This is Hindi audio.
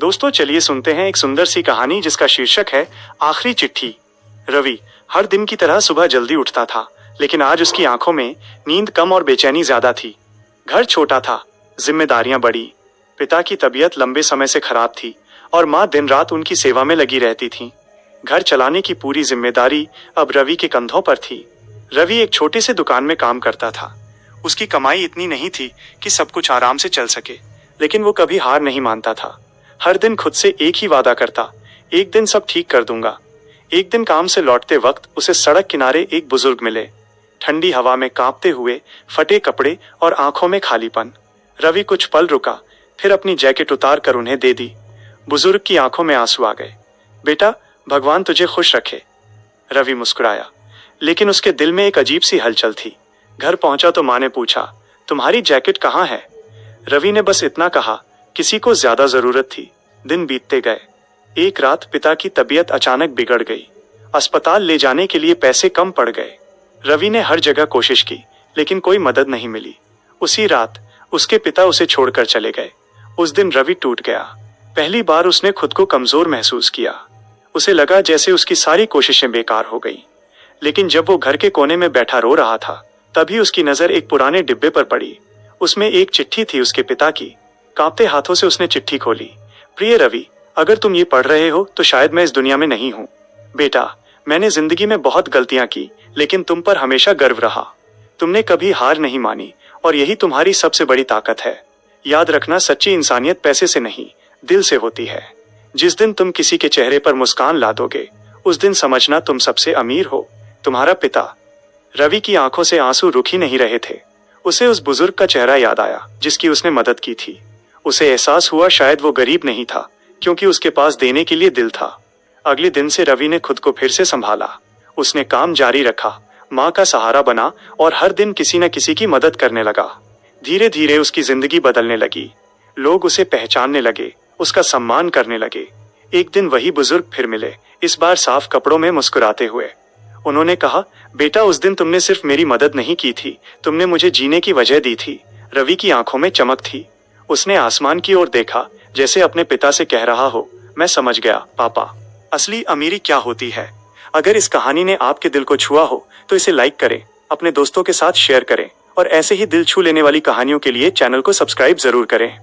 दोस्तों चलिए सुनते हैं एक सुंदर सी कहानी जिसका शीर्षक है आखिरी चिट्ठी। रवि हर दिन की तरह सुबह जल्दी उठता था, लेकिन आज उसकी आंखों में नींद कम और बेचैनी ज्यादा थी। घर छोटा था, जिम्मेदारियां बड़ी, पिता की तबीयत लंबे समय से खराब थी और माँ दिन रात उनकी सेवा में लगी रहती थी। घर चलाने की पूरी जिम्मेदारी अब रवि के कंधों पर थी। रवि एक छोटे से दुकान में काम करता था। उसकी कमाई इतनी नहीं थी कि सब कुछ आराम से चल सके, लेकिन वो कभी हार नहीं मानता था। हर दिन खुद से एक ही वादा करता, एक दिन सब ठीक कर दूंगा। एक दिन काम से लौटते वक्त उसे सड़क किनारे एक बुजुर्ग मिले, ठंडी हवा में कांपते हुए, फटे कपड़े और आंखों में खालीपन। रवि कुछ पल रुका, फिर अपनी जैकेट उतार कर उन्हें दे दी। बुजुर्ग की आंखों में आंसू आ गए। बेटा, भगवान तुझे खुश रखे। रवि मुस्कुराया, लेकिन उसके दिल में एक अजीब सी हलचल थी। घर पहुंचा तो माँ ने पूछा, तुम्हारी जैकेट कहाँ है? रवि ने बस इतना कहा, किसी को ज्यादा जरूरत थी। दिन बीतते गए। एक रात पिता की तबीयत अचानक बिगड़ गई। अस्पताल ले जाने के लिए पैसे कम पड़ गए। रवि ने हर जगह कोशिश की, लेकिन कोई मदद नहीं मिली। उसी रात उसके पिता उसे छोड़कर चले गए। उस दिन रवि टूट गया। पहली बार उसने खुद को कमजोर महसूस किया। उसे लगा जैसे उसकी सारी कोशिशें बेकार हो गई। लेकिन जब वो घर के कोने में बैठा रो रहा था, तभी उसकी नजर एक पुराने डिब्बे पर पड़ी। उसमें एक चिट्ठी थी उसके पिता की। कांपते हाथों से उसने चिट्ठी खोली। प्रिय रवि, अगर तुम ये पढ़ रहे हो तो शायद मैं इस दुनिया में नहीं हूँ। बेटा, मैंने जिंदगी में बहुत गलतियां की, लेकिन तुम पर हमेशा गर्व रहा। तुमने कभी हार नहीं मानी और यही तुम्हारी सबसे बड़ी ताकत है। याद रखना, सच्ची इंसानियत पैसे से नहीं, दिल से होती है। जिस दिन तुम किसी के चेहरे पर मुस्कान ला दोगे, उस दिन समझना तुम सबसे अमीर हो। तुम्हारा पिता। रवि की आंखों से आंसू रुक ही नहीं रहे थे। उसे उस बुजुर्ग का चेहरा याद आया जिसकी उसने मदद की थी। उसे एहसास हुआ शायद वो गरीब नहीं था, क्योंकि उसके पास देने के लिए दिल था। अगले दिन से रवि ने खुद को फिर से संभाला। उसने काम जारी रखा, माँ का सहारा बना और हर दिन किसी न किसी की मदद करने लगा। धीरे धीरे उसकी जिंदगी बदलने लगी। लोग उसे पहचानने लगे, उसका सम्मान करने लगे। एक दिन वही बुजुर्ग फिर मिले, इस बार साफ कपड़ों में मुस्कुराते हुए। उन्होंने कहा, बेटा, उस दिन तुमने सिर्फ मेरी मदद नहीं की थी, तुमने मुझे जीने की वजह दी थी। रवि की आंखों में चमक थी। उसने आसमान की ओर देखा, जैसे अपने पिता से कह रहा हो, मैं समझ गया पापा, असली अमीरी क्या होती है। अगर इस कहानी ने आपके दिल को छुआ हो तो इसे लाइक करें, अपने दोस्तों के साथ शेयर करें और ऐसे ही दिल छू लेने वाली कहानियों के लिए चैनल को सब्सक्राइब जरूर करें।